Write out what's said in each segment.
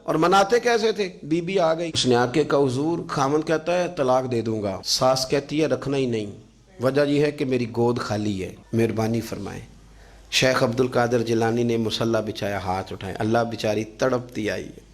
اور مناتے کیسے تھے؟ بی بی آ گئی، اس نے آ کے کہا حضور خامن کہتا ہے طلاق دے دوں گا، ساس کہتی ہے رکھنا ہی نہیں، وجہ یہ ہے کہ میری گود خالی ہے، مہربانی فرمائیں۔ شیخ عبد القادر جیلانی نے مصلی بچھایا، ہاتھ اٹھائے، اللہ بیچاری تڑپتی آئی ہے،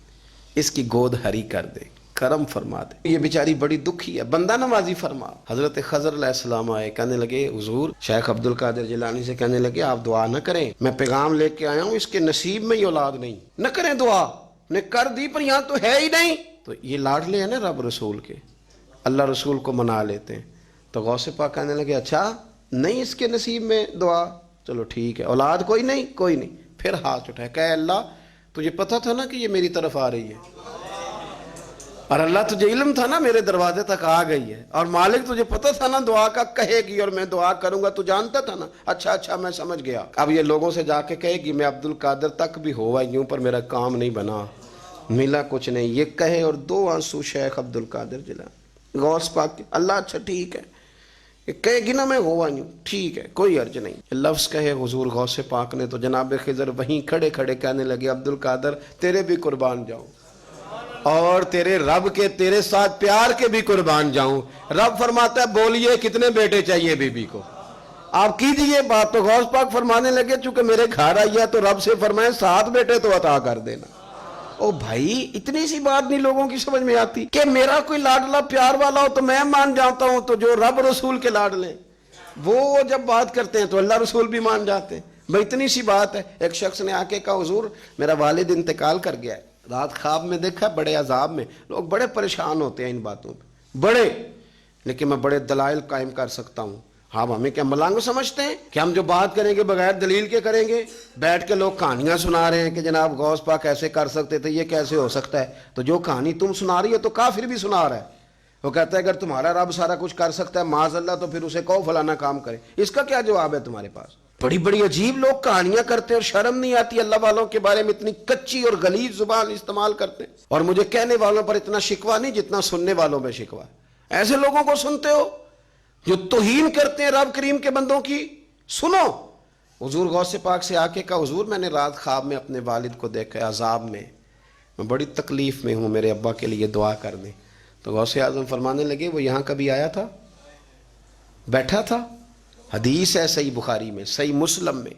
اس کی گود ہری کر دے، کرم فرما دے، یہ بیچاری بڑی دکھی ہے، بندہ نوازی فرما۔ حضرت خضر علیہ السلام آئے، کہنے لگے حضور، شیخ عبد القادر جیلانی سے کہنے لگے آپ دعا نہ کریں، میں پیغام لے کے آیا ہوں، اس کے نصیب میں ہی اولاد نہیں، نہ کریں دعا، نے کر دی پر یہاں تو ہے ہی نہیں۔ تو یہ لاڈلے ہیں نا رب رسول کے، اللہ رسول کو منا لیتے ہیں۔ تو غوث پاک کہنے لگے اچھا نہیں اس کے نصیب میں دعا، چلو ٹھیک ہے، اولاد کوئی نہیں، کوئی نہیں۔ پھر ہاتھ اٹھائے، کہ اللہ تجھے پتہ تھا نا کہ یہ میری طرف آ رہی ہے، اور اللہ تجھے علم تھا نا میرے دروازے تک آ گئی ہے، اور مالک تجھے پتہ تھا نا دعا کا کہے گی اور میں دعا کروں گا، تو جانتا تھا نا۔ اچھا میں سمجھ گیا، اب یہ لوگوں سے جا کے کہے گی میں عبد القادر تک بھی ہوا یوں پر میرا کام نہیں بنا، ملا کچھ نہیں، یہ کہے اور دو آنسو شیخ عبد القادر جیلانی غوث پاک کے، اللہ اچھا ٹھیک ہے، یہ کہے گی نا میں ہوا یوں، ٹھیک ہے کوئی عرض نہیں، لفظ کہے حضور غوث پاک نے تو جناب خضر وہیں کھڑے کھڑے کہنے لگے عبد القادر تیرے بھی قربان جاؤں، اور تیرے رب کے تیرے ساتھ پیار کے بھی قربان جاؤں۔ رب فرماتا ہے بولیے کتنے بیٹے چاہیے بی بی کو، آپ کیجئے بات۔ تو غوث پاک فرمانے لگے چونکہ میرے گھر آئی ہے تو رب سے فرمائیں 7 بیٹے تو عطا کر دینا۔ او بھائی اتنی سی بات نہیں لوگوں کی سمجھ میں آتی کہ میرا کوئی لاڈلا پیار والا ہو تو میں مان جاتا ہوں، تو جو رب رسول کے لاڈلے وہ جب بات کرتے ہیں تو اللہ رسول بھی مان جاتے ہیں۔ بھائی اتنی سی بات ہے۔ ایک شخص نے آ کے کہا حضور میرا والد انتقال کر گیا ہے، رات خواب میں دیکھا بڑے عذاب میں، لوگ بڑے پریشان ہوتے ہیں ان باتوں پہ بڑے، لیکن میں بڑے دلائل قائم کر سکتا ہوں۔ ہاں ہمیں کیا ملنگ سمجھتے ہیں کہ ہم جو بات کریں گے بغیر دلیل کے کریں گے؟ بیٹھ کے لوگ کہانیاں سنا رہے ہیں کہ جناب غوث پاک ایسے کر سکتے تھے، یہ کیسے ہو سکتا ہے؟ تو جو کہانی تم سنا رہی ہو تو کافر بھی سنا رہا ہے، وہ کہتا ہے اگر تمہارا رب سارا کچھ کر سکتا ہے معاذ اللہ تو پھر اسے کہو فلانا کام کرے، اس کا کیا جواب ہے تمہارے پاس؟ بڑی بڑی عجیب لوگ کہانیاں کرتے ہیں اور شرم نہیں آتی اللہ والوں کے بارے میں اتنی کچی اور غلیظ زبان استعمال کرتے ہیں، اور مجھے کہنے والوں پر اتنا شکوہ نہیں جتنا سننے والوں میں شکوہ ہے۔ ایسے لوگوں کو سنتے ہو جو توہین کرتے ہیں رب کریم کے بندوں کی؟ سنو، حضور غوث پاک سے آ کے کہا حضور میں نے رات خواب میں اپنے والد کو دیکھا عذاب میں بڑی تکلیف میں ہوں، میرے ابا کے لیے دعا کر دیں۔ تو غوث اعظم فرمانے لگے وہ یہاں کبھی آیا تھا؟ بیٹھا تھا؟ حدیث ہے صحیح بخاری میں، صحیح مسلم میں،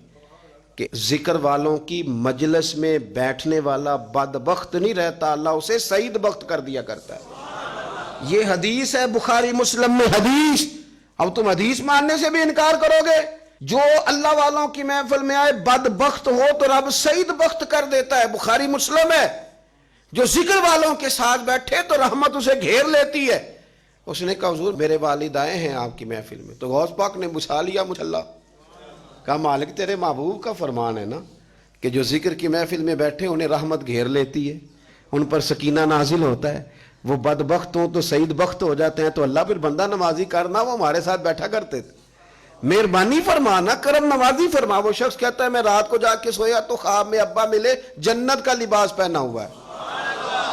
کہ ذکر والوں کی مجلس میں بیٹھنے والا بدبخت نہیں رہتا، اللہ اسے سعید بخت کر دیا کرتا ہے۔ یہ حدیث ہے بخاری مسلم میں، حدیث۔ اب تم حدیث ماننے سے بھی انکار کرو گے؟ جو اللہ والوں کی محفل میں آئے بدبخت ہو تو رب سعید بخت کر دیتا ہے، بخاری مسلم ہے۔ جو ذکر والوں کے ساتھ بیٹھے تو رحمت اسے گھیر لیتی ہے۔ اس نے کہا حضور میرے والد آئے ہیں آپ کی محفل میں، تو غوث پاک نے بچھا لیا مچھلا، کہا مالک تیرے محبوب کا فرمان ہے نا کہ جو ذکر کی محفل میں بیٹھے انہیں رحمت گھیر لیتی ہے، ان پر سکینہ نازل ہوتا ہے، وہ بدبخت ہوں تو سعید بخت ہو جاتے ہیں، تو اللہ پھر بندہ نوازی کرنا، وہ ہمارے ساتھ بیٹھا کرتے تھے، مہربانی فرمانا، کرم نوازی فرما۔ وہ شخص کہتا ہے میں رات کو جا کے سویا تو خواب میں ابا ملے جنت کا لباس پہنا ہوا ہے،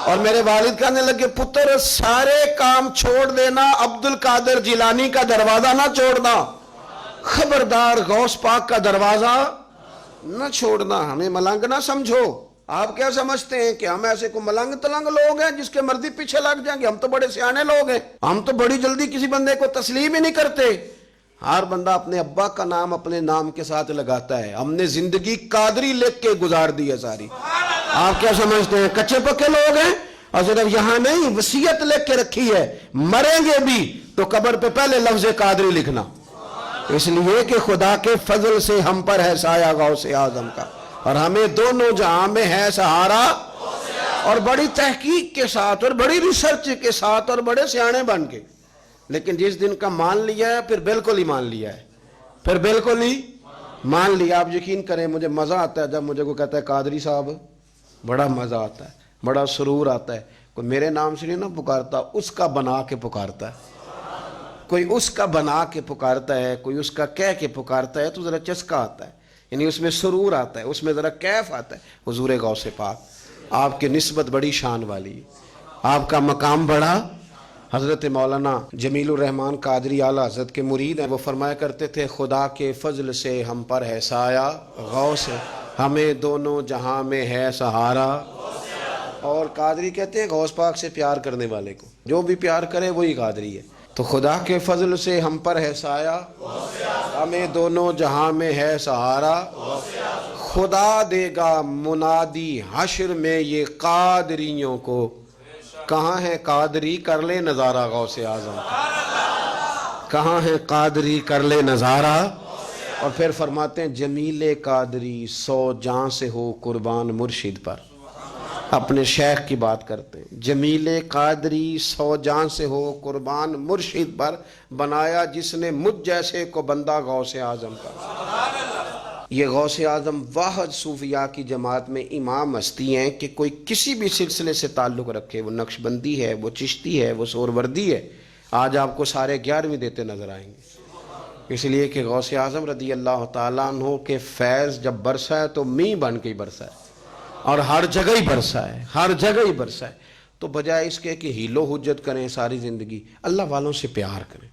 اور میرے والد کہنے لگے پتر سارے کام چھوڑ دینا، عبد القادر جیلانی کا دروازہ نہ چھوڑنا، خبردار غوث پاک کا دروازہ نہ چھوڑنا، ہمیں ملنگ نہ سمجھو۔ آپ کیا سمجھتے ہیں کہ ہم ایسے کو ملنگ تلنگ لوگ ہیں جس کے مرضی پیچھے لگ جائیں گے؟ ہم تو بڑے سیانے لوگ ہیں، ہم تو بڑی جلدی کسی بندے کو تسلیم ہی نہیں کرتے۔ ہر بندہ اپنے ابا کا نام اپنے نام کے ساتھ لگاتا ہے، ہم نے زندگی قادری لکھ کے گزار دی ہے ساری۔ آپ کیا سمجھتے ہیں کچے پکے لوگ ہیں؟ اور صرف یہاں نہیں وصیت لکھ کے رکھی ہے مریں گے بھی تو قبر پہ پہلے لفظ قادری لکھنا، اس لیے کہ خدا کے فضل سے ہم پر ہے سایہ غوث اعظم کا، اور ہمیں دونوں جہاں میں ہے سہارا، اور بڑی تحقیق کے ساتھ اور بڑی ریسرچ کے ساتھ اور بڑے سیانے بن کے۔ لیکن جس دن کا مان لیا ہے پھر بالکل ہی مان لیا ہے، پھر بالکل ہی مان لیا۔ آپ یقین کریں مجھے مزہ آتا ہے جب مجھے کوئی کہتا ہے قادری صاحب، بڑا مزہ آتا ہے، بڑا سرور آتا ہے۔ کوئی میرے نام سے نہیں نہ پکارتا، اس کا بنا کے پکارتا ہے، کوئی اس کا بنا کے پکارتا ہے، کوئی اس کا کہہ کے پکارتا ہے، تو ذرا چسکا آتا ہے، یعنی اس میں سرور آتا ہے، اس میں ذرا کیف آتا ہے۔ حضور غوث پاک آپ کی نسبت بڑی شان والی، آپ کا مقام بڑا۔ حضرت مولانا جمیل الرحمن قادری اعلیٰ حضرت کے مرید ہیں، وہ فرمایا کرتے تھے خدا کے فضل سے ہم پر ہے سایہ غوث، ہمیں دونوں جہاں میں ہے سہارا۔ اور قادری کہتے ہیں غوث پاک سے پیار کرنے والے کو، جو بھی پیار کرے وہی قادری ہے۔ تو خدا کے فضل سے ہم پر ہے سایہ، ہمیں دونوں جہاں میں ہے سہارا، خدا دے گا منادی حشر میں یہ قادریوں کو، کہاں ہے قادری کر لے نظارہ غوث اعظم کا، کہاں ہے قادری کر لے نظارہ۔ اور پھر فرماتے ہیں جمیل قادری 100 جاں سے ہو قربان مرشد پر، اپنے شیخ کی بات کرتے ہیں، جمیل قادری 100 جاں سے ہو قربان مرشد پر، بنایا جس نے مجھ جیسے کو بندہ غوث اعظم کا۔ یہ غوث اعظم واحد صوفیاء کی جماعت میں امام ہستی ہیں کہ کوئی کسی بھی سلسلے سے تعلق رکھے، وہ نقشبندی ہے، وہ چشتی ہے، وہ سہروردی ہے، آج آپ کو سارے 11ویں دیتے نظر آئیں گے، اس لیے کہ غوث اعظم رضی اللہ تعالیٰ عنہ کے فیض جب برسا ہے تو می بن کے ہی برسا ہے، اور ہر جگہ ہی برسا ہے، ہر جگہ ہی برسا ہے۔ تو بجائے اس کے کہ ہیلو حجت کریں ساری زندگی، اللہ والوں سے پیار کریں۔